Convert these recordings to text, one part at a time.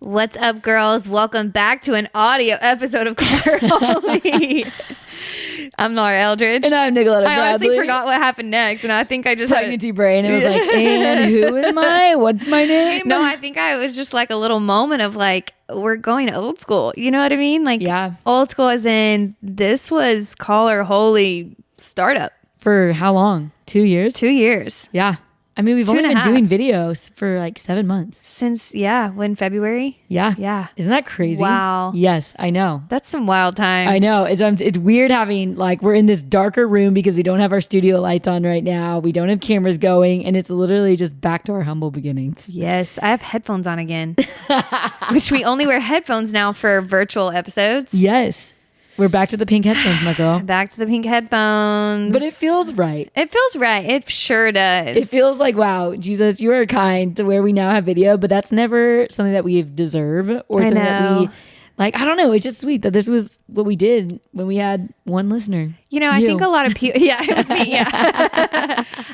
What's up, girls? Welcome back to an audio episode of Holy. I'm Laura Eldridge. And I'm Nicoletta Bradley. I honestly forgot what happened next, and I think I just pregnancy brain. It was like, and who is what's my name? No, I think I was just like a little moment of like, we're going old school. You know what I mean? Like, yeah. Old school as in this was Call Her Holy startup. For how long? 2 years? 2 years. Yeah. I mean, we've only been doing videos for like 7 months. Since, when February? Yeah. Yeah. Isn't that crazy? Wow. Yes, I know. That's some wild times. I know. It's weird having, like, we're in this darker room because we don't have our studio lights on right now. We don't have cameras going. And it's literally just back to our humble beginnings. Yes. I have headphones on again. Which we only wear headphones now for virtual episodes. Yes. We're back to the pink headphones, my girl. Back to the pink headphones. But it feels right. It feels right. It sure does. It feels like, wow, Jesus, you are kind to where we now have video, but that's never something that we deserve or something that we, like, I don't know. It's just sweet that this was what we did when we had one listener. You know, I think a lot of people, it was me,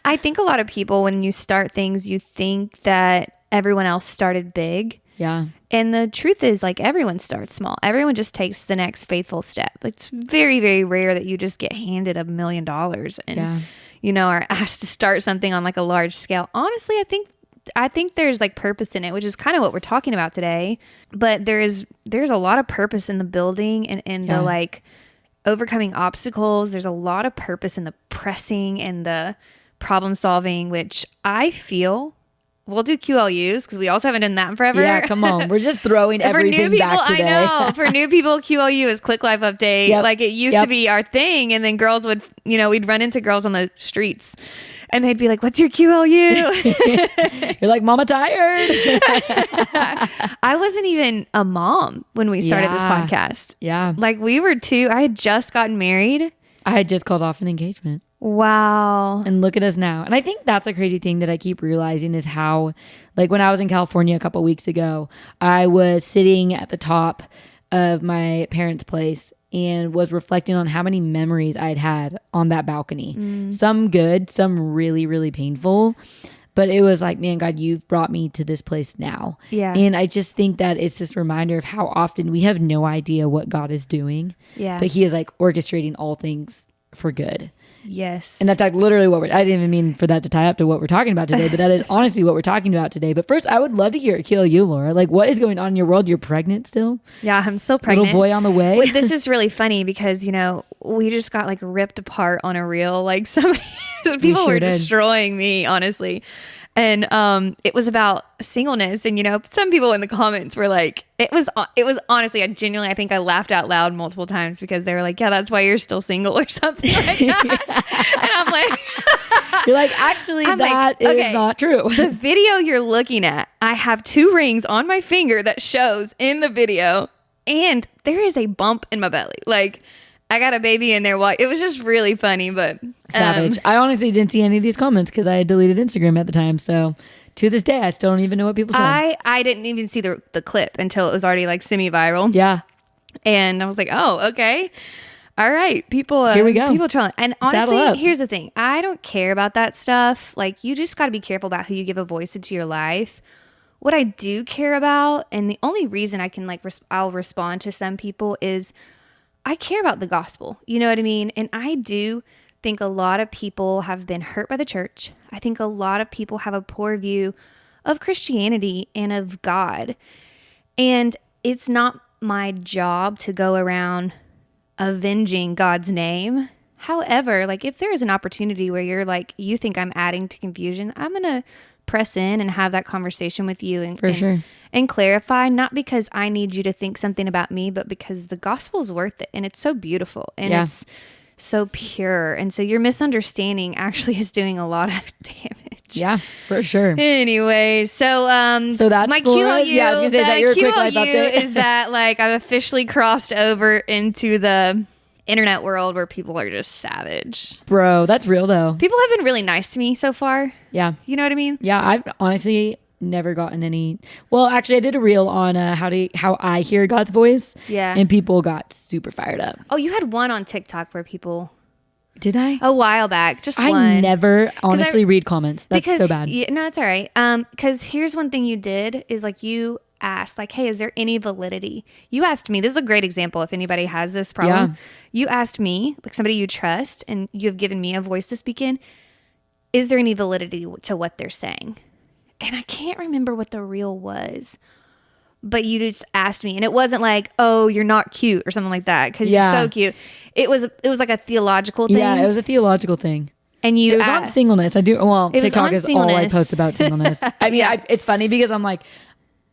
I think a lot of people, when you start things, you think that everyone else started big. Yeah. And the truth is, like, everyone starts small. Everyone just takes the next faithful step. It's very, very rare that you just get handed $1 million and, you know, are asked to start something on like a large scale. Honestly, I think there's like purpose in it, which is kind of what we're talking about today. But there's a lot of purpose in the building and in the like overcoming obstacles. There's a lot of purpose in the pressing and the problem solving, which I feel. We'll do QLUs because we also haven't done that in forever. Yeah, come on. We're just throwing everything back today. I know. For new people, QLU is Quick Life Update. Yep. Like it used to be our thing. And then girls would, we'd run into girls on the streets and they'd be like, what's your QLU? You're like, Mama tired. I wasn't even a mom when we started this podcast. Yeah. Like I had just gotten married. I had just called off an engagement. Wow. And look at us now. And I think that's a crazy thing that I keep realizing is how, like when I was in California a couple weeks ago, I was sitting at the top of my parents' place and was reflecting on how many memories I'd had on that balcony. Some good, some really, really painful. But it was like, man, God, you've brought me to this place now. Yeah. And I just think that it's this reminder of how often we have no idea what God is doing. Yeah. But he is like orchestrating all things for good. Yes. And that's like literally I didn't even mean for that to tie up to what we're talking about today, but that is honestly what we're talking about today. But first, I would love to hear you, Laura. Like, what is going on in your world? You're pregnant still? Yeah, I'm still pregnant. Little boy on the way? Wait, this is really funny because, we just got like ripped apart on a reel. Like people were destroying me, honestly. And it was about singleness. And, some people in the comments were like, it was honestly, I think I laughed out loud multiple times because they were like, yeah, that's why you're still single or something like that. And I'm like, you're like, actually, that is not true. The video you're looking at, I have 2 rings on my finger that shows in the video. And there is a bump in my belly. Like, I got a baby in there. It was just really funny, but savage. I honestly didn't see any of these comments because I had deleted Instagram at the time. So to this day, I still don't even know what people said. I didn't even see the clip until it was already like semi-viral. Yeah. And I was like, oh, okay. All right. People, here we go. People trolling. And honestly, here's the thing. I don't care about that stuff. Like, you just got to be careful about who you give a voice into your life. What I do care about, and the only reason I can I'll respond to some people is I care about the gospel. You know what I mean? And I do think a lot of people have been hurt by the church. I think a lot of people have a poor view of Christianity and of God. And it's not my job to go around avenging God's name. However, like if there is an opportunity where you're like, you think I'm adding to confusion, I'm going to press in and have that conversation with you and clarify, not because I need you to think something about me, but because the gospel is worth it and it's so beautiful and it's so pure. And so your misunderstanding actually is doing a lot of damage. Yeah, for sure. Anyway, so that's my QLU. Yeah, I was gonna say, is that your quick life update? Is that like I've officially crossed over into the internet world where people are just savage. Bro, that's real though. People have been really nice to me so far. Yeah. You know what I mean? Yeah, I've honestly never gotten any. Well, actually I did a reel on how I hear God's voice. Yeah. And people got super fired up. Oh, you had one on TikTok where people... Did I? A while back, just one. I never honestly read comments. That's so bad. No, it's all right. Because here's one thing you did is like you asked, like, hey, is there any validity? You asked me, this is a great example if anybody has this problem. You asked me, like somebody you trust, and you have given me a voice to speak in, is there any validity to what they're saying? And I can't remember what the reel was, but you just asked me, and it wasn't like, oh, you're not cute or something like that, because you're so cute. It was like a theological thing. Yeah, it was a theological thing. And it was on singleness. TikTok is all I post about singleness. I mean, it's funny because I'm like,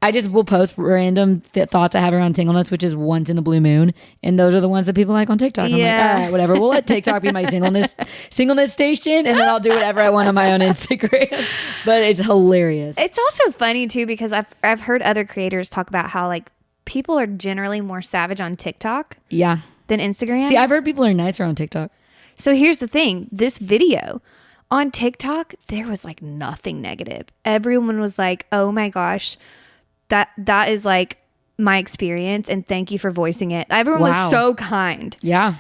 I just will post random thoughts I have around singleness, which is once in a blue moon. And those are the ones that people like on TikTok. I'm like, all right, whatever. We'll let TikTok be my singleness station. And then I'll do whatever I want on my own Instagram. But it's hilarious. It's also funny too, because I've heard other creators talk about how like people are generally more savage on TikTok. Yeah. Than Instagram. See, I've heard people are nicer on TikTok. So here's the thing. This video on TikTok, there was like nothing negative. Everyone was like, oh my gosh, that is like my experience, and thank you for voicing it. Everyone was so kind. Yeah.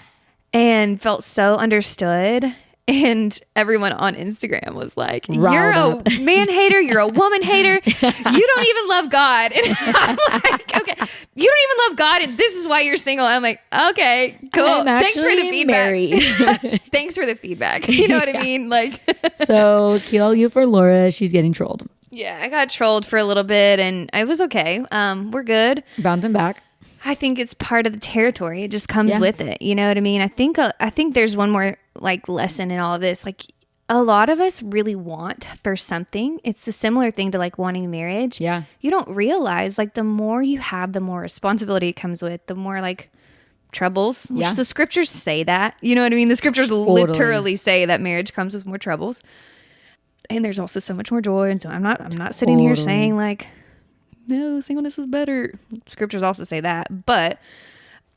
And felt so understood. And everyone on Instagram was like, you're a man hater. You're a woman hater. You don't even love God. And I'm like, okay, you don't even love God. And this is why you're single. I'm like, okay, cool. Thanks for the feedback. Thanks for the feedback. You know what I mean? Like, so QLU for Laura. She's getting trolled. Yeah, I got trolled for a little bit and it was okay. We're good. Bouncing back. I think it's part of the territory. It just comes with it. You know what I mean? I think there's one more like lesson in all of this. Like a lot of us really want for something. It's a similar thing to like wanting marriage. Yeah. You don't realize like the more you have, the more responsibility it comes with, the more like troubles, which the scriptures say that. You know what I mean? The scriptures literally say that marriage comes with more troubles. And there's also so much more joy. And so I'm not sitting here saying like, no, singleness is better. Scriptures also say that. But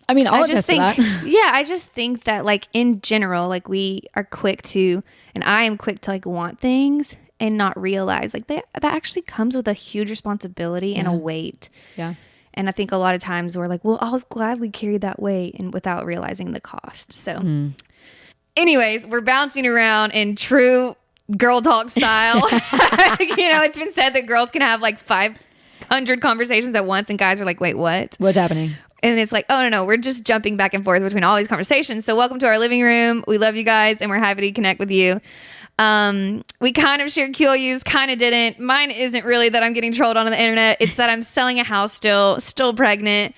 I mean, I just think, I just think that like in general, like we are quick to, and I am quick to like want things and not realize like that actually comes with a huge responsibility and a weight. Yeah. And I think a lot of times we're like, well, I'll gladly carry that weight, and without realizing the cost. So anyways, we're bouncing around in true girl talk style. You know, it's been said that girls can have like 500 conversations at once, and guys are like, wait, what? What's happening? And it's like, oh, no, we're just jumping back and forth between all these conversations. So welcome to our living room. We love you guys, and we're happy to connect with you. We kind of shared QLUs, kind of didn't. Mine isn't really that I'm getting trolled on the internet. It's that I'm selling a house still pregnant,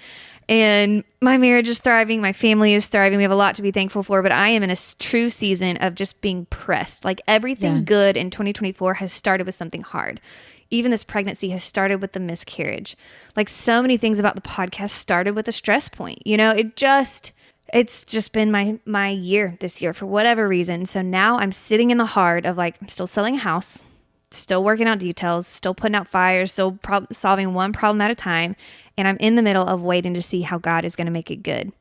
and my marriage is thriving. My family is thriving. We have a lot to be thankful for, but I am in a true season of just being pressed. Like everything good in 2024 has started with something hard. Even this pregnancy has started with the miscarriage. Like so many things about the podcast started with a stress point. You know, it's just been my year this year for whatever reason. So now I'm sitting in the heart of like, I'm still selling a house, still working out details, still putting out fires, still solving one problem at a time. And I'm in the middle of waiting to see how God is going to make it good.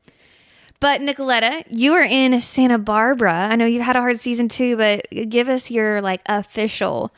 But Nicoletta, you are in Santa Barbara. I know you've had a hard season too, but give us your like official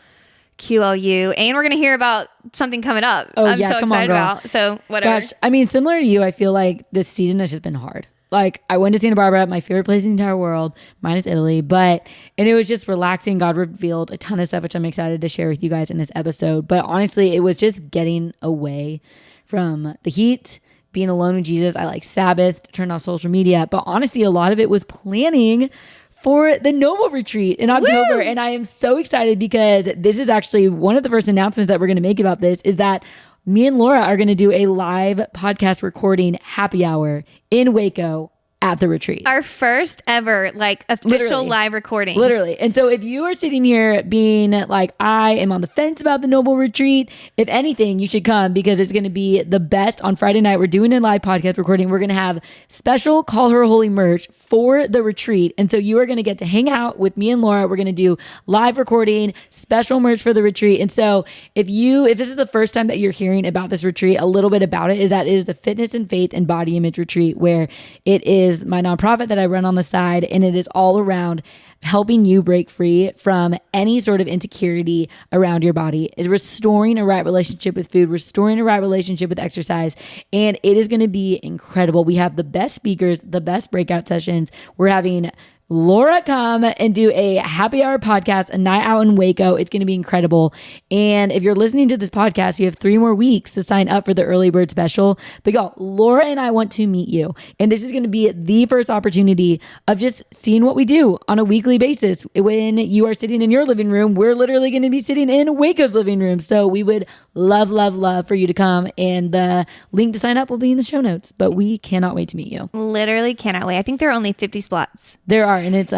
QLU, and we're going to hear about something coming up. I'm so excited about. So whatever. Gosh, I mean, similar to you, I feel like this season has just been hard. Like I went to Santa Barbara, my favorite place in the entire world, minus Italy, and it was just relaxing. God revealed a ton of stuff, which I'm excited to share with you guys in this episode. But honestly, it was just getting away from the heat, being alone with Jesus. I like Sabbath, turned off social media, but honestly, a lot of it was planning for the Noble Retreat in October. Woo! And I am so excited because this is actually one of the first announcements that we're going to make about this is that me and Laura are going to do a live podcast recording happy hour in Waco at the retreat. Our first ever like official live recording. Literally. And so if you are sitting here being like, I am on the fence about the Noble Retreat, if anything, you should come because it's going to be the best. On Friday night, we're doing a live podcast recording. We're going to have special Call Her Holy merch for the retreat. And so you are going to get to hang out with me and Laura. We're going to do live recording, special merch for the retreat. And so if this is the first time that you're hearing about this retreat, a little bit about it is that it is the Fitness and Faith and Body Image Retreat, where it is my nonprofit that I run on the side, and it is all around helping you break free from any sort of insecurity around your body. It's restoring a right relationship with food, restoring a right relationship with exercise, and it is going to be incredible. We have the best speakers, the best breakout sessions. We're having Laura come and do a happy hour podcast, a night out in Waco. It's going to be incredible. And if you're listening to this podcast, you have 3 more weeks to sign up for the early bird special. But y'all, Laura and I want to meet you. And this is going to be the first opportunity of just seeing what we do on a weekly basis. When you are sitting in your living room, we're literally going to be sitting in Waco's living room. So we would love, love, love for you to come. And the link to sign up will be in the show notes. But we cannot wait to meet you. Literally cannot wait. I think there are only 50 spots. There are. And it's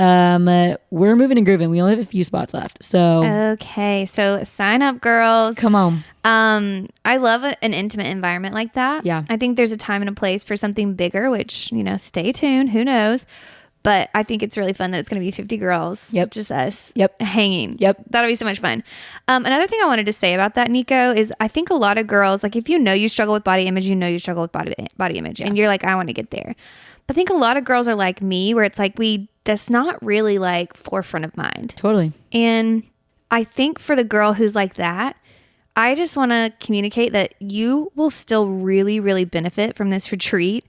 we're moving and grooving. We only have a few spots left. So okay, so sign up, girls. Come on. I love an intimate environment like that. Yeah. I think there's a time and a place for something bigger, which, stay tuned. Who knows? But I think it's really fun that it's going to be 50 girls. Yep. Just us. Yep. Hanging. Yep. That'll be so much fun. Another thing I wanted to say about that, Nico, is I think a lot of girls, like if you struggle with body image, you struggle with body image, and you're like, I want to get there. But I think a lot of girls are like me, where it's like that's not really like forefront of mind. Totally. And I think for the girl who's like that, I just want to communicate that you will still really, really benefit from this retreat,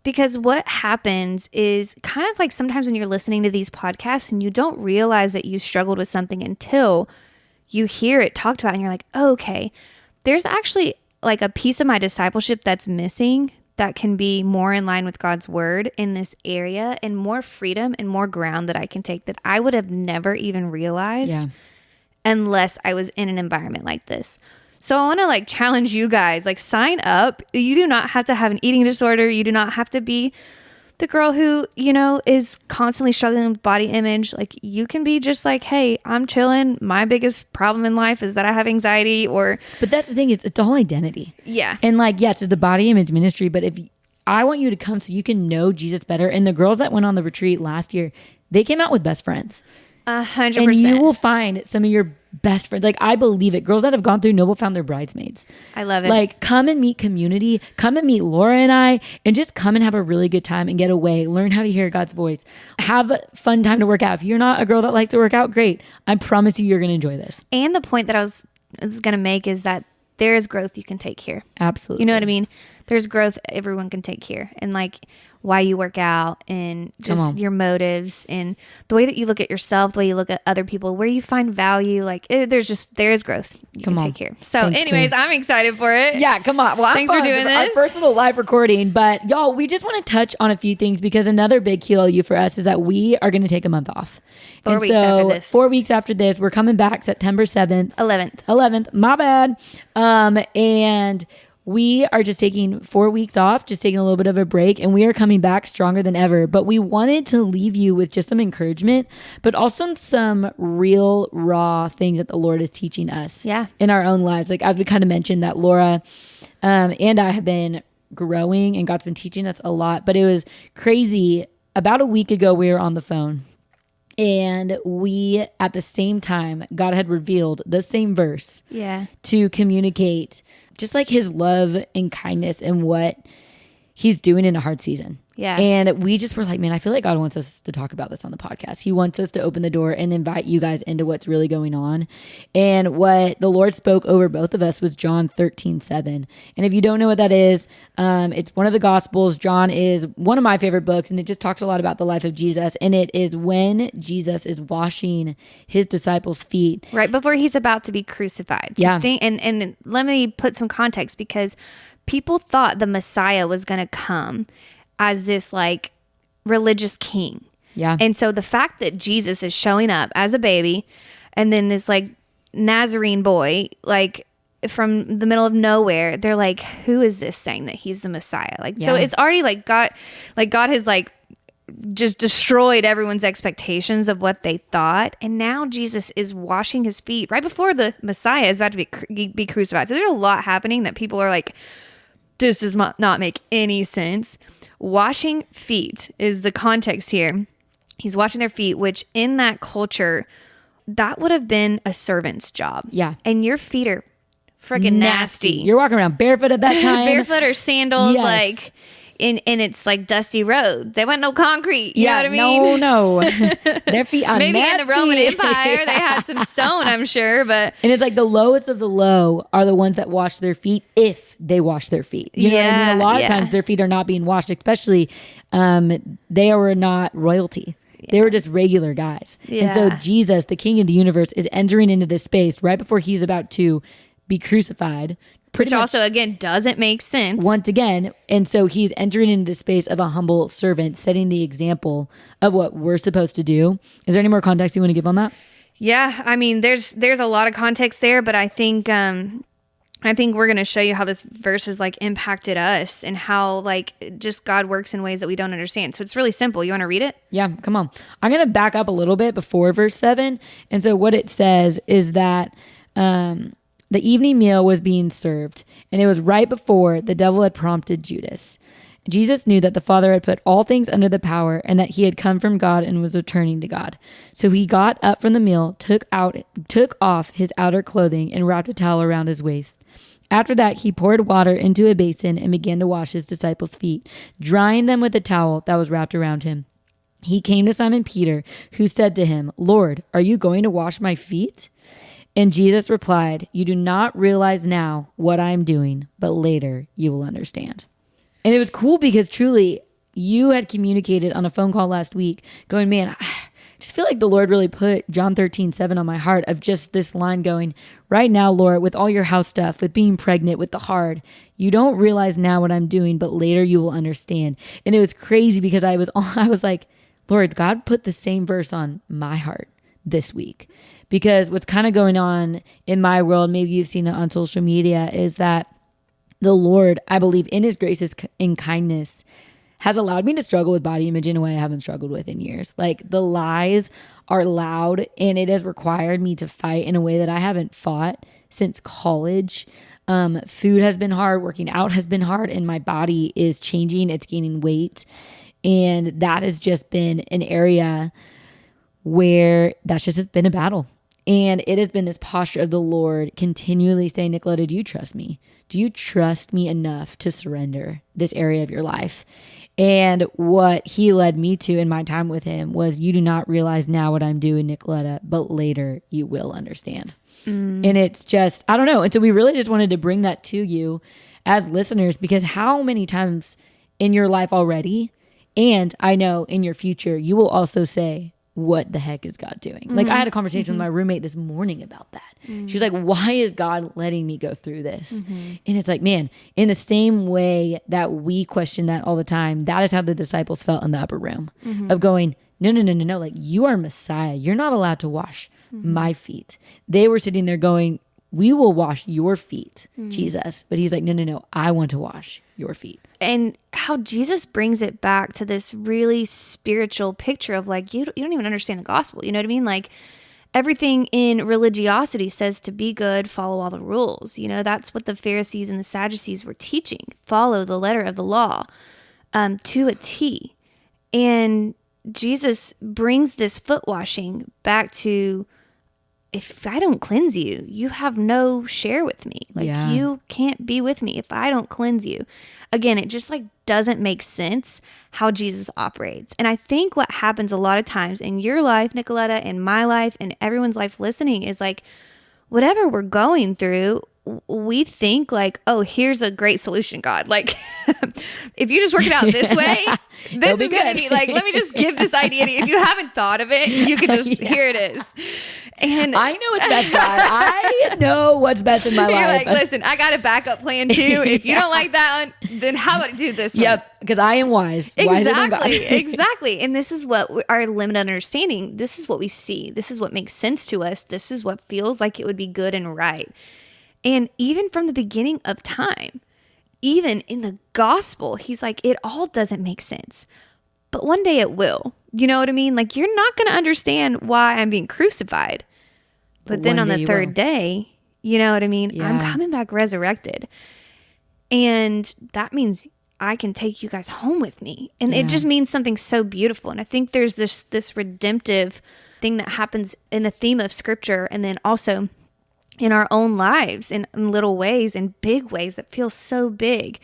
because what happens is kind of like sometimes when you're listening to these podcasts and you don't realize that you struggled with something until you hear it talked about and you're like, oh, okay, there's actually like a piece of my discipleship that's missing that can be more in line with God's word in this area, and more freedom and more ground that I can take that I would have never even realized unless I was in an environment like this. So I want to challenge you guys, sign up. You do not have to have an eating disorder. You do not have to be the girl who, is constantly struggling with body image. You can be just hey, I'm chilling. My biggest problem in life is that I have anxiety But that's the thing, it's all identity. Yeah. And it's the body image ministry, but I want you to come so you can know Jesus better. And the girls that went on the retreat last year, they came out with best friends. 100%. And you will find some of your best friends. I believe it. Girls that have gone through Noble found their bridesmaids. I love it. Come and meet community. Come and meet Laura and I, and just come and have a really good time and get away. Learn how to hear God's voice. Have a fun time to work out. If you're not a girl that likes to work out, great. I promise you're going to enjoy this. And the point that I was going to make is that there is growth you can take here. Absolutely. You know what I mean? There's growth everyone can take here. And why you work out, and just your motives, and the way that you look at yourself, the way you look at other people, where you find value. There is growth you can take here. So Thanks, anyways, Queen. I'm excited for it. Yeah, come on. Well, thanks for doing this. Our first little live recording. But y'all, we just want to touch on a few things, because another big KLU for us is that we are going to take a month off. 4 weeks after this. 4 weeks after this, we're coming back September 7th. 11th. My bad. And we are just taking 4 weeks off, just taking a little bit of a break, and we are coming back stronger than ever. But we wanted to leave you with just some encouragement, but also some real raw things that the Lord is teaching us in our own lives. As we kind of mentioned, that Laura and I have been growing, and God's been teaching us a lot. But it was crazy. About a week ago, we were on the phone, and we, at the same time, God had revealed the same verse to communicate just his love and kindness and what he's doing in a hard season. Yeah. And we just were like, man, I feel like God wants us to talk about this on the podcast. He wants us to open the door and invite you guys into what's really going on. And what the Lord spoke over both of us was John 13:7. And if you don't know what that is, it's one of the Gospels. John is one of my favorite books, and it just talks a lot about the life of Jesus. And it is when Jesus is washing his disciples' feet. Right before he's about to be crucified. So and let me put some context, because people thought the Messiah was going to come as this religious king. Yeah. And so the fact that Jesus is showing up as a baby, and then this Nazarene boy, from the middle of nowhere, they're like, who is this saying that he's the Messiah? So it's already God has just destroyed everyone's expectations of what they thought. And now Jesus is washing his feet right before the Messiah is about to be crucified. So there's a lot happening that people are like, this does not make any sense. Washing feet is the context here. He's washing their feet, which in that culture, that would have been a servant's job. Yeah. And your feet are freaking nasty. You're walking around barefoot at that time. Barefoot or sandals, and it's dusty roads. They want no concrete. You know what I mean? No. Their feet are maybe nasty. in the Roman Empire they had some stone, I'm sure, but and it's the lowest of the low are the ones that wash their feet, if they wash their feet. You know what I mean? A lot of times their feet are not being washed, especially they are not royalty. They were just regular guys. And so Jesus, the king of the universe, is entering into this space right before he's about to be crucified. Which also, again, doesn't make sense. Once again. And so he's entering into the space of a humble servant, setting the example of what we're supposed to do. Is there any more context you want to give on that? Yeah. I mean, there's a lot of context there, but I think we're going to show you how this verse has like impacted us and how like just God works in ways that we don't understand. So it's really simple. You want to read it? Yeah, come on. I'm going to back up a little bit before verse 7. And so what it says is that the evening meal was being served, and it was right before the devil had prompted Judas. Jesus knew that the Father had put all things under the power and that he had come from God and was returning to God. So he got up from the meal, took off his outer clothing and wrapped a towel around his waist. After that, he poured water into a basin and began to wash his disciples' feet, drying them with a towel that was wrapped around him. He came to Simon Peter, who said to him, "Lord, are you going to wash my feet?" And Jesus replied, "You do not realize now what I am doing, but later you will understand." And it was cool because truly you had communicated on a phone call last week going, man, I just feel like the Lord really put John 13:7 on my heart of just this line going, right now, Lord, with all your house stuff, with being pregnant, with the hard, you don't realize now what I'm doing, but later you will understand. And it was crazy because I was like, Lord, God put the same verse on my heart this week. Because what's kind of going on in my world, maybe you've seen it on social media, is that the Lord, I believe in his grace and kindness, has allowed me to struggle with body image in a way I haven't struggled with in years. Like the lies are loud and it has required me to fight in a way that I haven't fought since college. Food has been hard, working out has been hard, and my body is changing, it's gaining weight. And that has just been an area where that's just been a battle. And it has been this posture of the Lord continually saying, Nicoletta, do you trust me? Do you trust me enough to surrender this area of your life? And what he led me to in my time with him was, you do not realize now what I'm doing, Nicoletta, but later you will understand. And it's just, I don't know. And so we really just wanted to bring that to you as listeners, because how many times in your life already, and I know in your future, you will also say, what the heck is God doing? Like I had a conversation with my roommate this morning about that. She was like, why is God letting me go through this? And it's like, man, in the same way that we question that all the time, that is how the disciples felt in the upper room of going, no, like you are Messiah. You're not allowed to wash my feet. They were sitting there going, we will wash your feet, Jesus. But he's like, no, I want to wash your feet. And how Jesus brings it back to this really spiritual picture of like, you don't even understand the gospel. You know what I mean? Like everything in religiosity says to be good, follow all the rules. You know, that's what the Pharisees and the Sadducees were teaching. Follow the letter of the law to a T. And Jesus brings this foot washing back to, if I don't cleanse you, you have no share with me. Like you can't be with me if I don't cleanse you. Again, it just like doesn't make sense how Jesus operates. And I think what happens a lot of times in your life, Nicoletta, in my life, and everyone's life listening is like, whatever we're going through, we think like, oh, here's a great solution, God. Like, if you just work it out this way, this is going to be like, let me just give this idea to you. If you haven't thought of it, you could just, here it is. And I know what's best, God. I know what's best in my life. You're like, listen, I got a backup plan too. If you don't like that one, then how about I do this one? Yep, because I am wise. Exactly. And this is what our limited understanding, this is what we see. This is what makes sense to us. This is what feels like it would be good and right. And even from the beginning of time, even in the gospel, he's like, it all doesn't make sense. But one day it will. You know what I mean? Like, you're not going to understand why I'm being crucified. But then on the third day, you know what I mean? Yeah. I'm coming back resurrected. And that means I can take you guys home with me. And it just means something so beautiful. And I think there's this redemptive thing that happens in the theme of scripture, and then also in our own lives in little ways and big ways that feel so big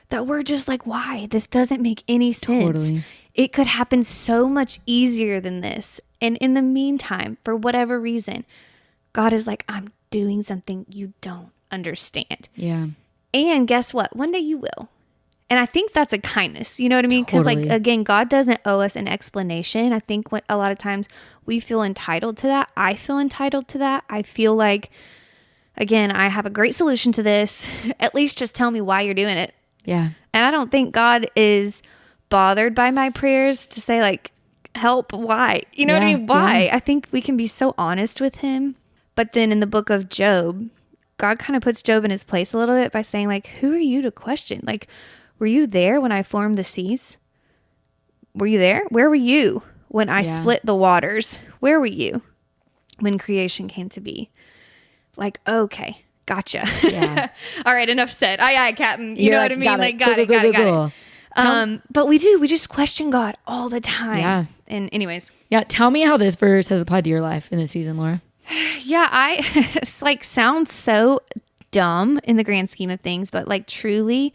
that we're just like, why? This doesn't make any sense. Totally. It could happen so much easier than this. And in the meantime, for whatever reason, God is like, I'm doing something you don't understand. Yeah. And guess what? One day you will. And I think that's a kindness, you know what I mean? Because Totally. like, again, God doesn't owe us an explanation. I think what a lot of times we feel entitled to that. I feel entitled to that. I feel like, again, I have a great solution to this. At least just tell me why you're doing it. Yeah. And I don't think God is bothered by my prayers to say like, help, why? You know what I mean? Why? Yeah. I think we can be so honest with him. But then in the book of Job, God kind of puts Job in his place a little bit by saying like, who are you to question? Like, were you there when I formed the seas? Were you there? Where were you when I split the waters? Where were you when creation came to be? Like, okay, gotcha. Yeah. All right, enough said. Aye, Captain. You know what I mean? Like, got it. But we just question God all the time. Yeah. And anyways. Yeah. Tell me how this verse has applied to your life in this season, Laura. Yeah, it's like sounds so dumb in the grand scheme of things, but like truly,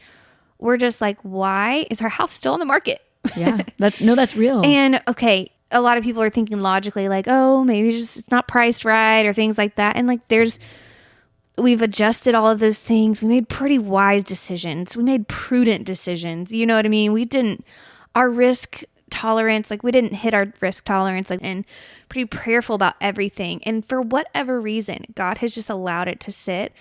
we're just like, why is our house still on the market? Yeah, that's real. And okay, a lot of people are thinking logically like, oh, maybe just it's not priced right or things like that. And like we've adjusted all of those things. We made pretty wise decisions. We made prudent decisions. You know what I mean? Our risk tolerance, like we didn't hit our risk tolerance, like, and pretty prayerful about everything. And for whatever reason, God has just allowed it to sit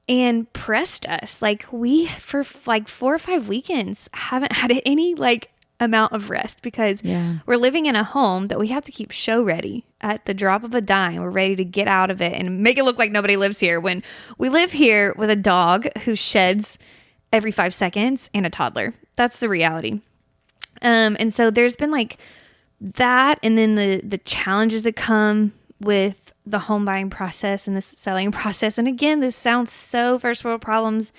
and pressed us. Like we, for like 4 or 5 weekends, haven't had any like amount of rest because we're living in a home that we have to keep show ready at the drop of a dime. We're ready to get out of it and make it look like nobody lives here when we live here with a dog who sheds every 5 seconds and a toddler. That's the reality. And so there's been like that, and then the challenges that come with the home buying process and the selling process. And again, this sounds so first world problems,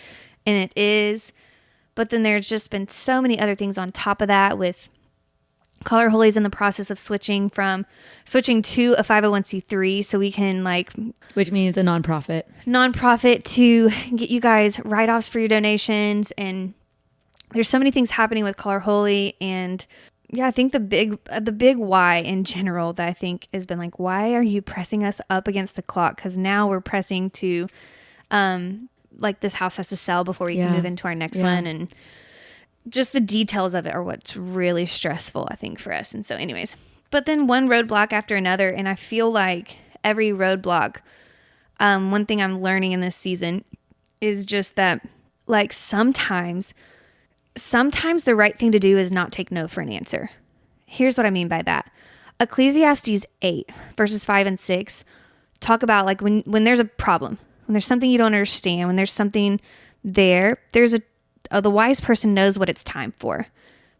and it is, but then there's just been so many other things on top of that with Color Holy's in the process of switching to a 501c3 so we can like, which means a nonprofit to get you guys write-offs for your donations. And there's so many things happening with Color Holy. And yeah, I think the big why in general that I think has been like, why are you pressing us up against the clock? Because now we're pressing to, like this house has to sell before we can move into our next one. And just the details of it are what's really stressful, I think, for us. And so anyways, but then one roadblock after another. And I feel like every roadblock, one thing I'm learning in this season is just that like sometimes the right thing to do is not take no for an answer. Here's what I mean by that. Ecclesiastes 8 verses 5 and 6 talk about like when there's a problem, when there's something you don't understand, when there's something there's the wise person knows what it's time for.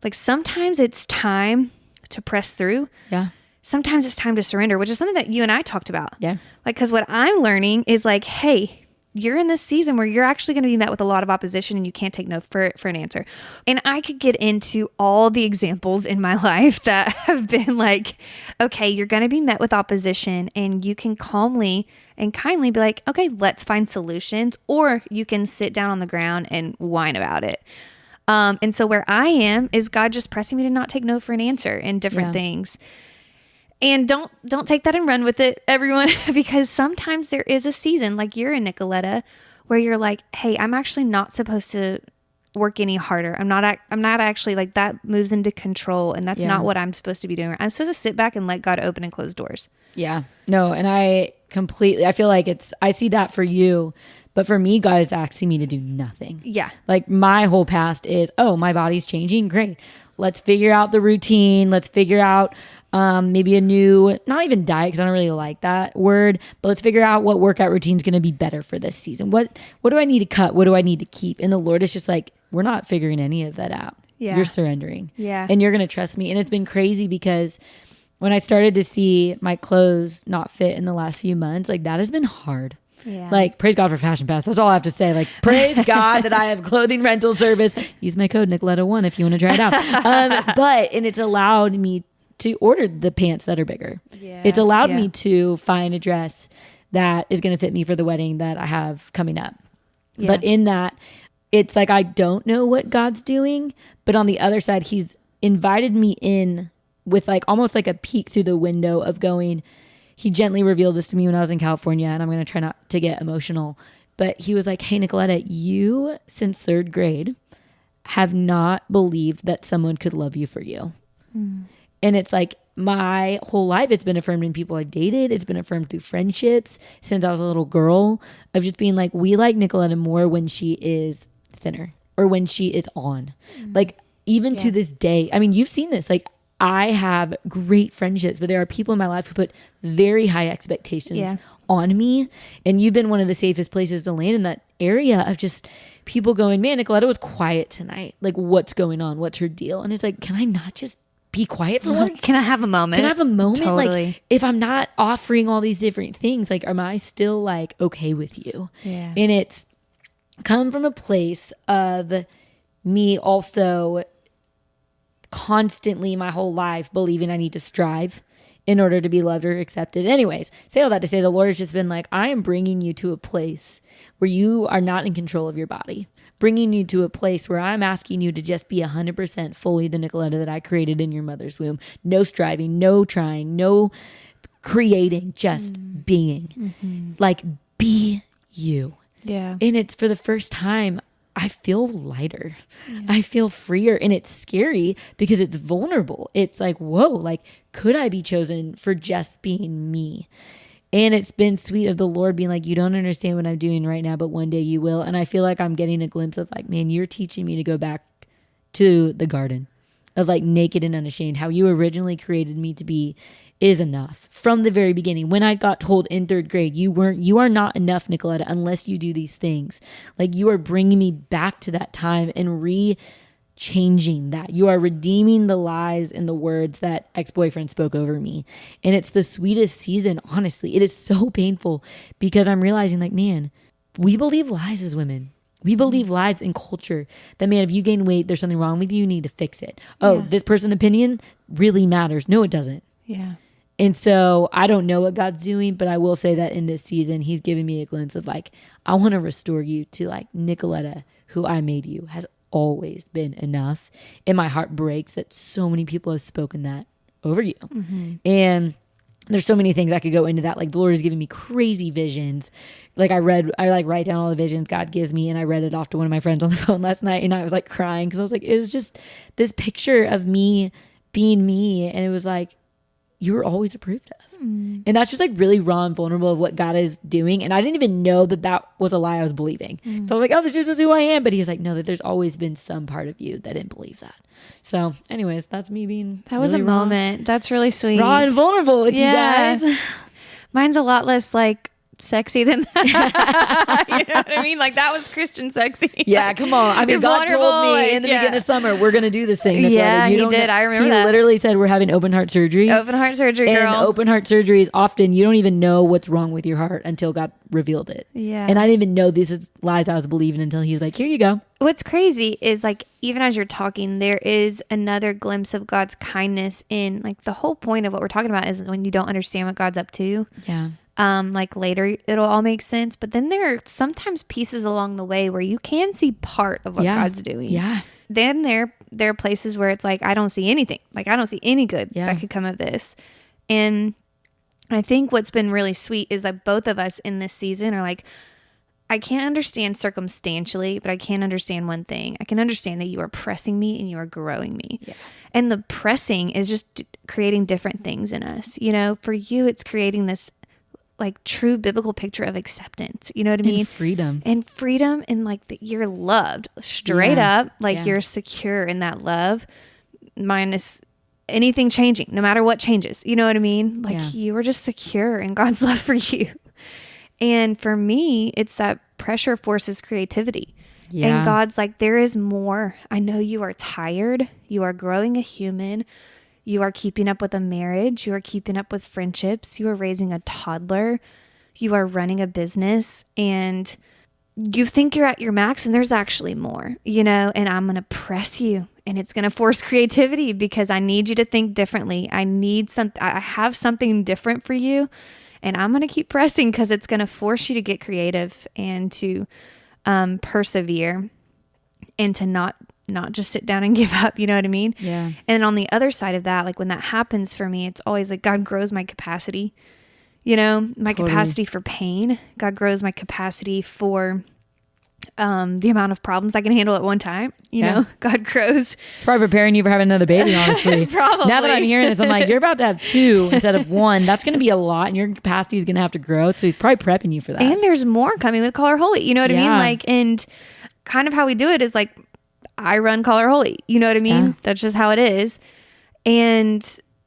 Like sometimes it's time to press through. Yeah. Sometimes it's time to surrender, which is something that you and I talked about. Yeah. Like, because what I'm learning is like, hey, you're in this season where you're actually going to be met with a lot of opposition and you can't take no for an answer. And I could get into all the examples in my life that have been like, okay, you're going to be met with opposition and you can calmly and kindly be like, okay, let's find solutions, or you can sit down on the ground and whine about it. And so where I am is God just pressing me to not take no for an answer in different things. And don't take that and run with it, everyone, because sometimes there is a season like you're in, Nicoletta, where you're like, hey, I'm actually not supposed to work any harder. I'm not actually, like, that moves into control, and that's not what I'm supposed to be doing. I'm supposed to sit back and let God open and close doors. Yeah. No, and I feel like I see that for you, but for me, God is asking me to do nothing. Yeah. Like my whole past is, oh, my body's changing. Great. Let's figure out the routine. Let's figure out maybe a new, not even diet, because I don't really like that word, but let's figure out what workout routine is going to be better for this season. What do I need to cut? What do I need to keep? And the Lord is just like, we're not figuring any of that out. Yeah. You're surrendering. Yeah. And you're going to trust me. And it's been crazy because when I started to see my clothes not fit in the last few months, like that has been hard. Yeah. Like, praise God for Fashion Pass. That's all I have to say. Like, praise God that I have clothing rental service. Use my code Nicoletta1 if you want to try it out. And it's allowed me to order the pants that are bigger. Yeah. It's allowed me to find a dress that is going to fit me for the wedding that I have coming up. Yeah. But in that, it's like, I don't know what God's doing, but on the other side, he's invited me in with like almost like a peek through the window of going, he gently revealed this to me when I was in California, and I'm going to try not to get emotional, but he was like, hey, Nicoletta, you since third grade have not believed that someone could love you for you. And it's like my whole life, it's been affirmed in people I've dated. It's been affirmed through friendships since I was a little girl, of just being like, we like Nicoletta more when she is thinner or when she is on. Like, even to this day, I mean, you've seen this. Like, I have great friendships, but there are people in my life who put very high expectations on me. And you've been one of the safest places to land in that area of just people going, man, Nicoletta was quiet tonight. Like, what's going on? What's her deal? And it's like, can I not just be quiet for once? Can I have a moment? Can I have a moment? Totally. Like, if I'm not offering all these different things, like, am I still like okay with you? Yeah. And it's come from a place of me also constantly my whole life believing I need to strive in order to be loved or accepted. Anyways, say all that to say the Lord has just been like, I am bringing you to a place where you are not in control of your body. Bringing you to a place where I'm asking you to just be 100% fully the Nicoletta that I created in your mother's womb. No striving, no trying, no creating, just being. Like, be you. Yeah. And it's for the first time, I feel lighter. I feel freer, and it's scary because it's vulnerable. It's like, whoa, like, could I be chosen for just being me? And it's been sweet of the Lord being like, you don't understand what I'm doing right now, but one day you will. And I feel like I'm getting a glimpse of like, man, you're teaching me to go back to the garden of like naked and unashamed. How you originally created me to be is enough from the very beginning. When I got told in 3rd grade, you are not enough, Nicoletta, unless you do these things. Like, you are bringing me back to that time and changing that. You are redeeming the lies and the words that ex-boyfriend spoke over me. And it's the sweetest season, honestly. It is so painful because I'm realizing like, man, we believe lies as women. We believe lies in culture that, man, if you gain weight, there's something wrong with you, you need to fix it. Oh, this person's opinion really matters. No, it doesn't. Yeah. And so I don't know what God's doing, but I will say that in this season, he's giving me a glimpse of like, I want to restore you to like Nicoletta, who I made you, has always been enough. And my heart breaks that so many people have spoken that over you. And there's so many things I could go into that. Like, the Lord is giving me crazy visions. Like, I write down all the visions God gives me, and I read it off to one of my friends on the phone last night, and I was like crying because I was like, it was just this picture of me being me. And it was like, you were always approved of. And that's just like really raw and vulnerable of what God is doing. And I didn't even know that that was a lie I was believing. So I was like, oh, this is who I am. But he was like, no, that there's always been some part of you that didn't believe that. So anyways, that's me being That was really a moment. That's really sweet. raw and vulnerable with you guys. Mine's a lot less like sexy than that. You know what I mean? Like, that was Christian sexy. Yeah, come on. I mean, God told me in the beginning of summer, we're going to do this thing. Yeah, he did. I remember that. He literally said we're having open heart surgery. Open heart surgery, girl. And open heart surgery is often, you don't even know what's wrong with your heart until God revealed it. Yeah. And I didn't even know this is lies I was believing until he was like, here you go. What's crazy is like, even as you're talking, there is another glimpse of God's kindness in like the whole point of what we're talking about is when you don't understand what God's up to. Yeah. Like later it'll all make sense. But then there are sometimes pieces along the way where you can see part of what God's doing. Yeah. Then there are places where it's like, I don't see anything. Like, I don't see any good that could come of this. And I think what's been really sweet is that both of us in this season are like, I can't understand circumstantially, but I can understand one thing. I can understand that you are pressing me and you are growing me. Yeah. And the pressing is just creating different things in us. You know, for you, it's creating this like true biblical picture of acceptance. You know what I mean? And freedom and like that you're loved straight up. Like you're secure in that love minus anything changing, no matter what changes. You know what I mean? Like you are just secure in God's love for you. And for me, it's that pressure forces creativity. Yeah. And God's like, there is more. I know you are tired. You are growing a human. You are keeping up with a marriage. You are keeping up with friendships. You are raising a toddler. You are running a business. And you think you're at your max, and there's actually more, you know, and I'm going to press you. And it's going to force creativity because I need you to think differently. I have something different for you. And I'm going to keep pressing because it's going to force you to get creative and to persevere and to not just sit down and give up. You know what I mean? Yeah. And on the other side of that, like when that happens for me, it's always like God grows my capacity, you know, my capacity for pain. God grows my capacity for the amount of problems I can handle at one time. You know, God grows. It's probably preparing you for having another baby, honestly. Probably. Now that I'm hearing this, I'm like, you're about to have 2 instead of 1. That's going to be a lot, and your capacity is going to have to grow. So he's probably prepping you for that. And there's more coming with Call Her Holy. You know what I mean? Like, and kind of how we do it is like, I run Call Her Holy. You know what I mean? Yeah. That's just how it is. And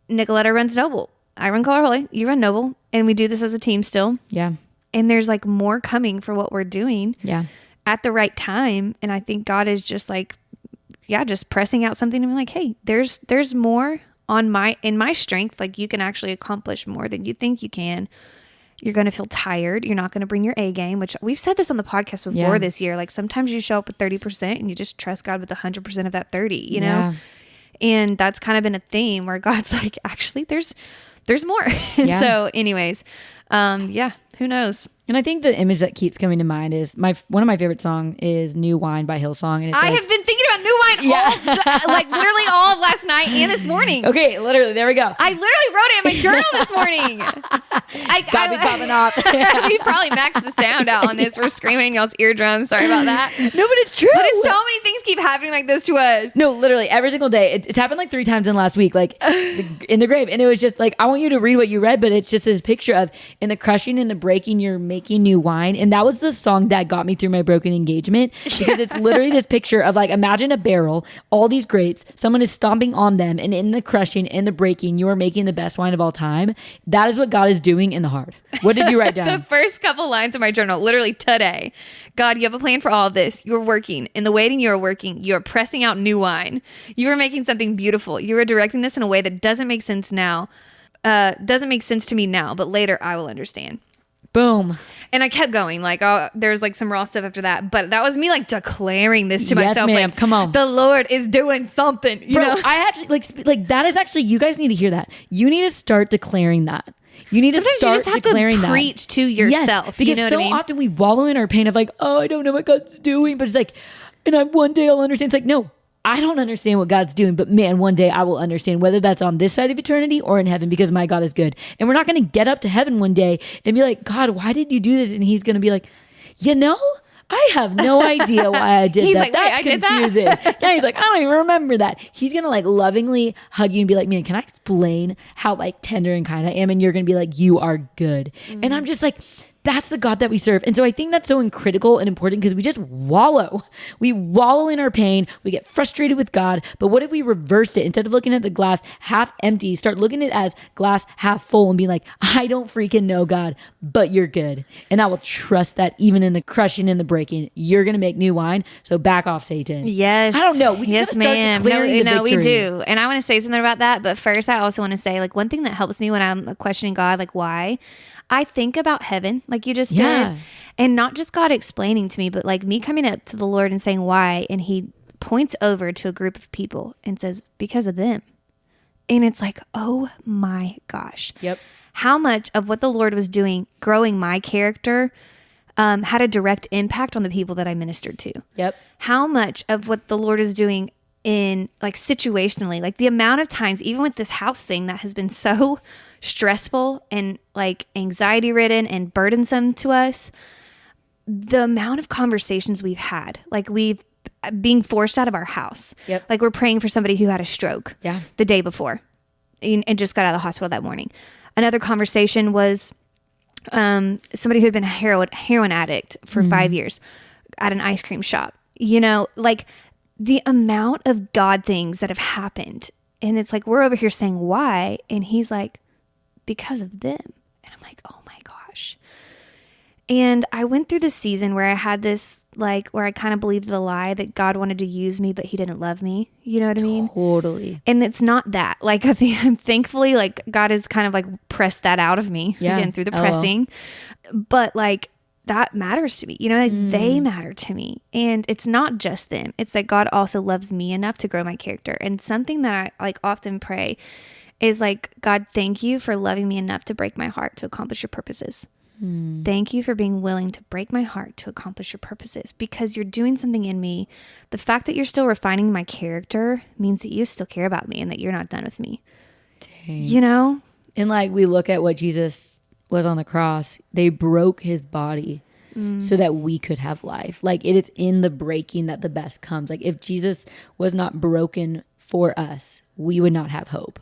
Nicoletta runs Noble. I run Call Her Holy. You run Noble. And we do this as a team still. Yeah. And there's like more coming for what we're doing. Yeah. At the right time. And I think God is just like, just pressing out something and be like, hey, there's more in my strength. Like, you can actually accomplish more than you think you can. You're going to feel tired. You're not going to bring your A game, which we've said this on the podcast before this year. Like, sometimes you show up with 30% and you just trust God with 100% of that 30, you know? And that's kind of been a theme where God's like, actually, there's more. So anyways, who knows? And I think the image that keeps coming to mind is one of my favorite songs is New Wine by Hillsong. And I have been thinking about New Wine like literally all of last night and this morning. Okay, literally, there we go. I literally wrote it in my journal this morning. Got me popping off. We probably maxed the sound out on this. We're screaming in y'all's eardrums. Sorry about that. No, but it's true. But it's so many things keep happening like this to us. No, literally every single day. It's happened like 3 times in the last week, like in the grave. And it was just like, I want you to read what you read, but it's just this picture of in the crushing and the breaking, you're making new wine. And that was the song that got me through my broken engagement, because it's literally this picture of like, imagine a barrel, all these grapes, someone is stomping on them, and in the crushing and the breaking, you are making the best wine of all time. That is what God is doing in the heart. What did you write down? The first couple lines of my journal, literally today. God, you have a plan for all of this. You're working. In the waiting, you're working. You're pressing out new wine. You are making something beautiful. You are directing this in a way that doesn't make sense now. Doesn't make sense to me now, but later I will understand. Boom. And I kept going. Like, there's like some raw stuff after that. But that was me like declaring this to myself. Ma'am. Like, come on. The Lord is doing something. You know? I actually like that is actually, you guys need to hear that. You need to start declaring that. You need Sometimes to start you just have declaring to preach to yourself. Yes, because you know so what I mean? often we wallow in our pain of like, oh, I don't know what God's doing. But it's like, and one day I'll understand. It's like, no, I don't understand what God's doing, but man, one day I will understand, whether that's on this side of eternity or in heaven, because my God is good. And we're not going to get up to heaven one day and be like, God, why did you do this? And he's going to be like, you know, I have no idea why I did that. Like, that's confusing. Yeah, he's like, I don't even remember that. He's going to like lovingly hug you and be like, man, can I explain how like tender and kind I am? And you're going to be like, you are good. Mm-hmm. And I'm just like, that's the God that we serve. And so I think that's so critical and important, because we just wallow. We wallow in our pain. We get frustrated with God. But what if we reversed it? Instead of looking at the glass half empty, start looking at it as glass half full and being like, I don't freaking know, God, but you're good. And I will trust that even in the crushing and the breaking, you're going to make new wine. So back off, Satan. Yes. I don't know. We just gotta start declaring the victory. We do. And I want to say something about that. But first, I also want to say, like, one thing that helps me when I'm questioning God, like, why? I think about heaven, like you just did, and not just God explaining to me, but like me coming up to the Lord and saying why, and he points over to a group of people and says, because of them. And it's like, oh my gosh. Yep. How much of what the Lord was doing, growing my character, had a direct impact on the people that I ministered to. Yep. How much of what the Lord is doing in like situationally, like the amount of times, even with this house thing that has been so stressful and like anxiety ridden and burdensome to us, the amount of conversations we've had, like we've being forced out of our house. Yep. Like we're praying for somebody who had a stroke the day before and just got out of the hospital that morning. Another conversation was somebody who had been a heroin addict for 5 years at an ice cream shop. You know, like the amount of God things that have happened. And it's like, we're over here saying why? And he's like, because of them. And I'm like, oh my gosh. And I went through this season where I had this, like, where I kind of believed the lie that God wanted to use me, but he didn't love me. You know what I mean? Totally. And it's not that. Like, thankfully, like, God has kind of like pressed that out of me again through the pressing. But like, that matters to me, you know, like they matter to me. And it's not just them. It's that God also loves me enough to grow my character. And something that I like often pray is like, God, thank you for loving me enough to break my heart to accomplish your purposes. Thank you for being willing to break my heart to accomplish your purposes, because you're doing something in me. The fact that you're still refining my character means that you still care about me and that you're not done with me. Dang. You know? And like, we look at what Jesus was on the cross, they broke his body so that we could have life. Like it is in the breaking that the best comes. Like if Jesus was not broken for us, we would not have hope.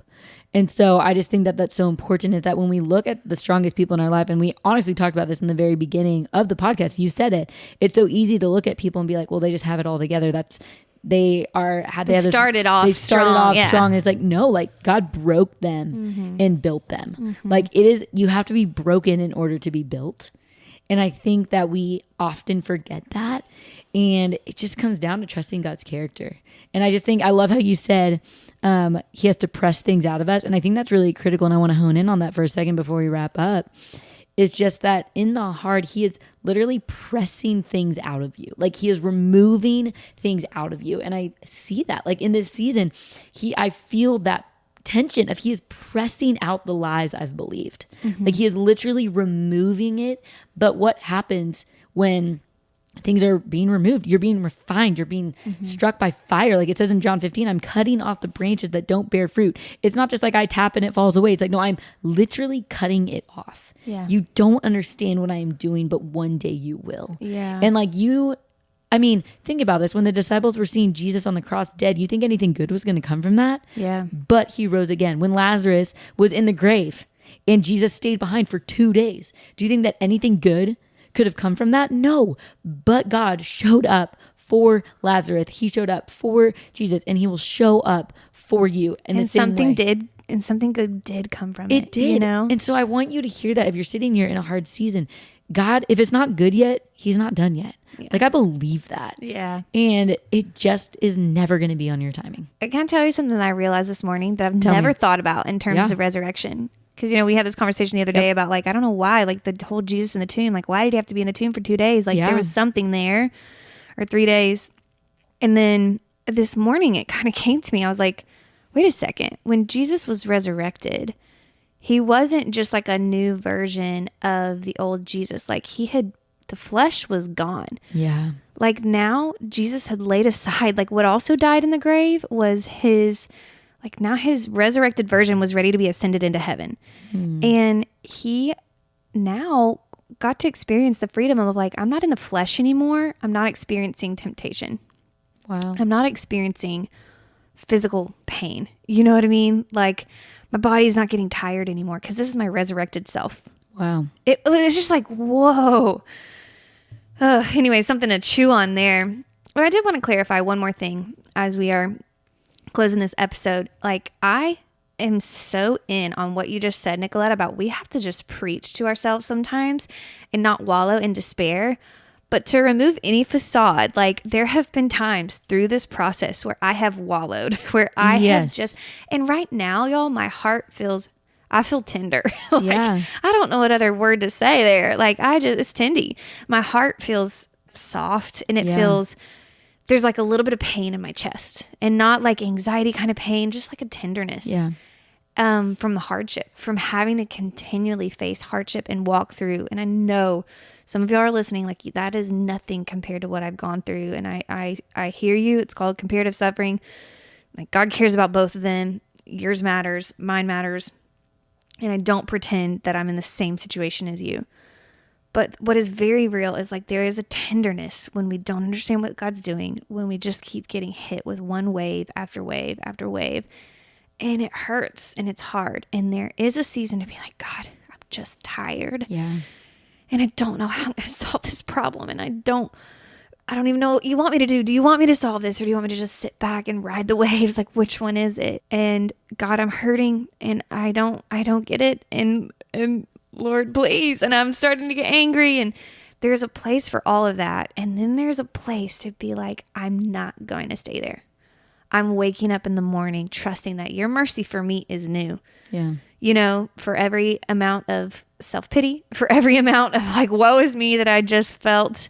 And so I just think that that's so important, is that when we look at the strongest people in our life, and we honestly talked about this in the very beginning of the podcast, you said it, it's so easy to look at people and be like, well, they just have it all together. They started off strong. It's like, no, like God broke them and built them. Like you have to be broken in order to be built. And I think that we often forget that. And it just comes down to trusting God's character. And I just think, I love how you said he has to press things out of us. And I think that's really critical. And I want to hone in on that for a second before we wrap up. It's just that in the hard, he is literally pressing things out of you. Like he is removing things out of you. And I see that like in this season, I feel that tension of he is pressing out the lies I've believed. Like he is literally removing it. But what happens when things are being removed? You're being refined. You're being struck by fire. Like it says in John 15, I'm cutting off the branches that don't bear fruit. It's not just like I tap and it falls away. It's like, no, I'm literally cutting it off. Yeah. You don't understand what I am doing, but one day you will. Yeah. And like think about this. When the disciples were seeing Jesus on the cross dead, you think anything good was going to come from that? Yeah. But he rose again. When Lazarus was in the grave and Jesus stayed behind for 2 days, do you think that anything good could have come from that? No. But God showed up for Lazarus. He showed up for Jesus, and he will show up for you in the same way. And something good did come from it. It did. You know? And so I want you to hear that if you're sitting here in a hard season, God, if it's not good yet, he's not done yet. Yeah. Like I believe that. Yeah. And it just is never going to be on your timing. I can tell you something that I realized this morning that I've never thought about in terms of the resurrection. Because, we had this conversation the other day about like, I don't know why, like the whole Jesus in the tomb, like why did he have to be in the tomb for 2 days? Like there was something there, or 3 days. And then this morning it kind of came to me. I was like, wait a second. When Jesus was resurrected, he wasn't just like a new version of the old Jesus. Like the flesh was gone. Yeah. Like now Jesus had laid aside, like what also died in the grave was now his resurrected version was ready to be ascended into heaven. And he now got to experience the freedom of like, I'm not in the flesh anymore. I'm not experiencing temptation. Wow. I'm not experiencing physical pain. You know what I mean? Like my body's not getting tired anymore because this is my resurrected self. Wow. It was just like, whoa. Anyway, something to chew on there. But I did want to clarify one more thing as we are closing this episode. Like I am so in on what you just said, Nicolette, about we have to just preach to ourselves sometimes and not wallow in despair, but to remove any facade. Like there have been times through this process where I have wallowed, where I have just, and right now, y'all, my heart I feel tender. I don't know what other word to say there. Like it's tendy. My heart feels soft and it feels, there's like a little bit of pain in my chest, and not like anxiety kind of pain, just like a tenderness. Yeah. From the hardship, from having to continually face hardship and walk through. And I know some of y'all are listening, like that is nothing compared to what I've gone through. And I hear you. It's called comparative suffering. Like God cares about both of them. Yours matters, mine matters. And I don't pretend that I'm in the same situation as you. But what is very real is like there is a tenderness when we don't understand what God's doing, when we just keep getting hit with one wave after wave after wave. And it hurts and it's hard. And there is a season to be like, God, I'm just tired. Yeah. And I don't know how I'm going to solve this problem. And I don't even know what you want me to do. Do you want me to solve this, or do you want me to just sit back and ride the waves? Like, which one is it? And God, I'm hurting and I don't get it. And Lord, please. And I'm starting to get angry, and there's a place for all of that. And then there's a place to be like, I'm not going to stay there. I'm waking up in the morning trusting that your mercy for me is new. Yeah. For every amount of self-pity, for every amount of like, woe is me that I just felt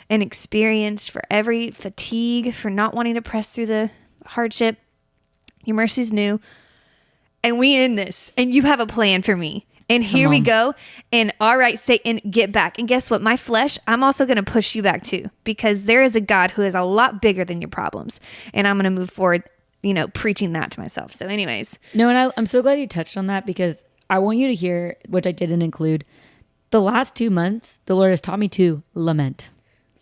and experienced, for every fatigue, for not wanting to press through the hardship, your mercy's new. And we end this, and you have a plan for me. And here we go. And all right, Satan, get back. And guess what? My flesh, I'm also going to push you back too, because there is a God who is a lot bigger than your problems. And I'm going to move forward, preaching that to myself. So anyways. No, and I'm so glad you touched on that, because I want you to hear, which I didn't include, the last 2 months, the Lord has taught me to lament.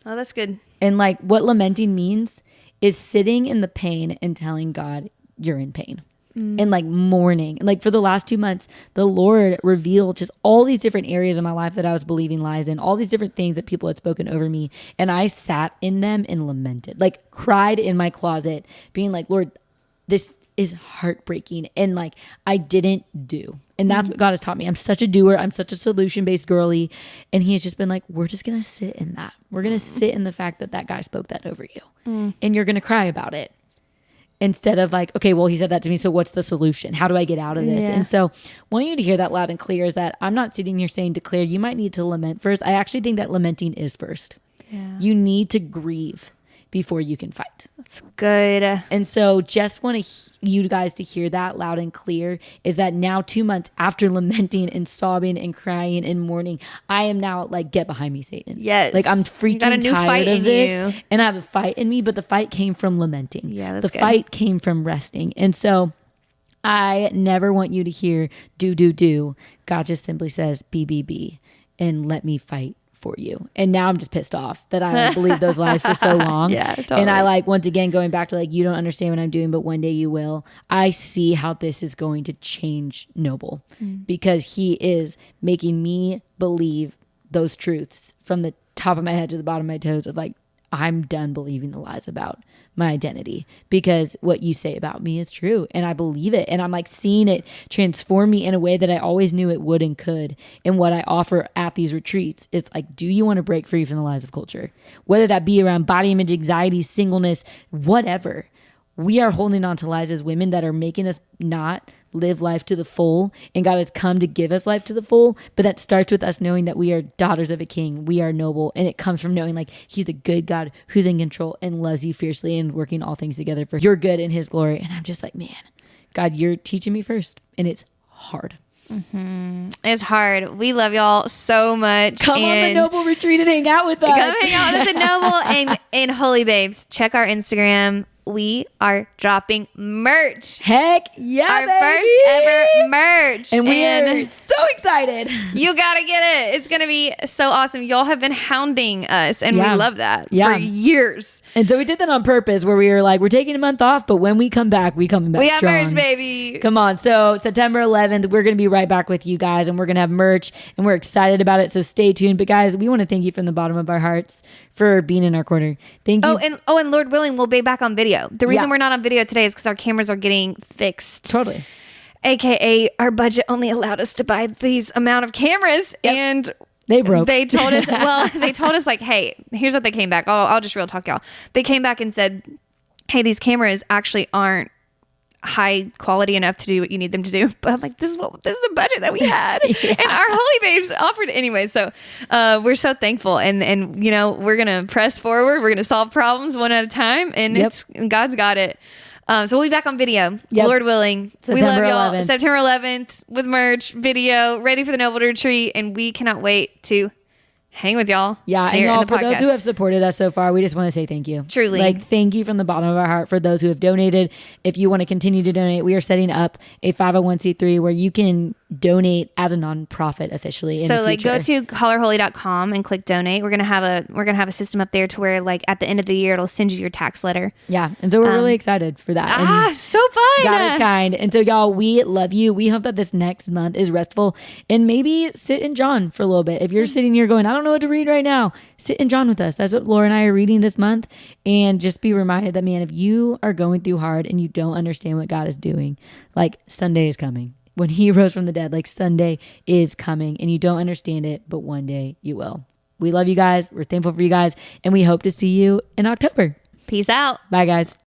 Oh, that's good. And like what lamenting means is sitting in the pain and telling God you're in pain. And like mourning. And like for the last 2 months, the Lord revealed just all these different areas of my life that I was believing lies in, all these different things that people had spoken over me. And I sat in them and lamented, like cried in my closet, being like, Lord, this is heartbreaking. And like, I didn't do. And that's what God has taught me. I'm such a doer. I'm such a solution-based girly. And he has just been like, we're just going to sit in that. We're going to sit in the fact that that guy spoke that over you. And you're going to cry about it. Instead of like, okay, well, he said that to me, so what's the solution? How do I get out of this? And so I want you to hear that loud and clear, is that I'm not sitting here saying declare. You might need to lament first. I actually think that lamenting is first. Yeah. You need to grieve before you can fight. That's good. And so just want you guys to hear that loud and clear, is that now 2 months after lamenting and sobbing and crying and mourning, I am now like, get behind me, Satan. Yes. Like I'm freaking tired of this. You. And I have a fight in me, but the fight came from lamenting. Yeah, that's the fight came from resting. And so I never want you to hear do. God just simply says be, and let me fight for you. And now I'm just pissed off that I believed those lies for so long. Yeah, totally. And I like, once again, going back to like, you don't understand what I'm doing, but one day you will. I see how this is going to change Noble because he is making me believe those truths from the top of my head to the bottom of my toes of like, I'm done believing the lies about my identity because what you say about me is true and I believe it. And I'm like seeing it transform me in a way that I always knew it would and could. And what I offer at these retreats is like, do you want to break free from the lies of culture? Whether that be around body image, anxiety, singleness, whatever. We are holding on to lies as women that are making us not live life to the full, and God has come to give us life to the full. But that starts with us knowing that we are daughters of a king. We are noble, and it comes from knowing like he's the good God who's in control and loves you fiercely and working all things together for your good and his glory. And I'm just like, man, God, you're teaching me first, and it's hard. It's hard. We love y'all so much. Come on the Noble retreat and hang out with us. Come hang out with us at Noble and Holy Babes. Check our Instagram. We are dropping merch. Heck yeah, our baby. First ever merch. And we're so excited. You got to get it. It's going to be so awesome. Y'all have been hounding us, and we love that for years. And so we did that on purpose, where we were like, we're taking a month off, but when we come back, we come back we have strong. merch, baby. Come on. So September 11th, we're going to be right back with you guys, and we're going to have merch, and we're excited about it. So stay tuned. But guys, we want to thank you from the bottom of our hearts for being in our corner. Thank you. And Lord willing, we'll be back on video. The reason we're not on video today is because our cameras are getting fixed. Totally. AKA our budget only allowed us to buy these amount of cameras, and they broke. They told us, they told us like, hey, here's what they came back. I'll just real talk y'all. They came back and said, hey, these cameras actually aren't high quality enough to do what you need them to do. But I'm like, this is the budget that we had. And our Holy Babes offered anyway. So we're so thankful, and you know, we're gonna press forward. We're gonna solve problems one at a time, and God's got it. So we'll be back on video, Lord willing. We love y'all. 11th. September 11th with merch, video, ready for the Noble Retreat, and we cannot wait to hang with y'all. Yeah, and y'all, for those who have supported us so far, we just want to say thank you. Truly. Like, thank you from the bottom of our heart for those who have donated. If you want to continue to donate, we are setting up a 501c3 where you can donate as a nonprofit officially in the like future. Go to colorholy.com and click donate. We're gonna have a system up there to where like at the end of the year it'll send you your tax letter. Yeah, and so we're really excited for that. So fun. God is kind. And so y'all, we love you. We hope that this next month is restful, and maybe sit in John for a little bit. If you're sitting here going, I don't know what to read right now, sit in John with us. That's what Laura and I are reading this month. And just be reminded that, man, if you are going through hard and you don't understand what God is doing, like Sunday is coming. When he rose from the dead, like Sunday is coming, and you don't understand it, but one day you will. We love you guys. We're thankful for you guys, and we hope to see you in October. Peace out. Bye, guys.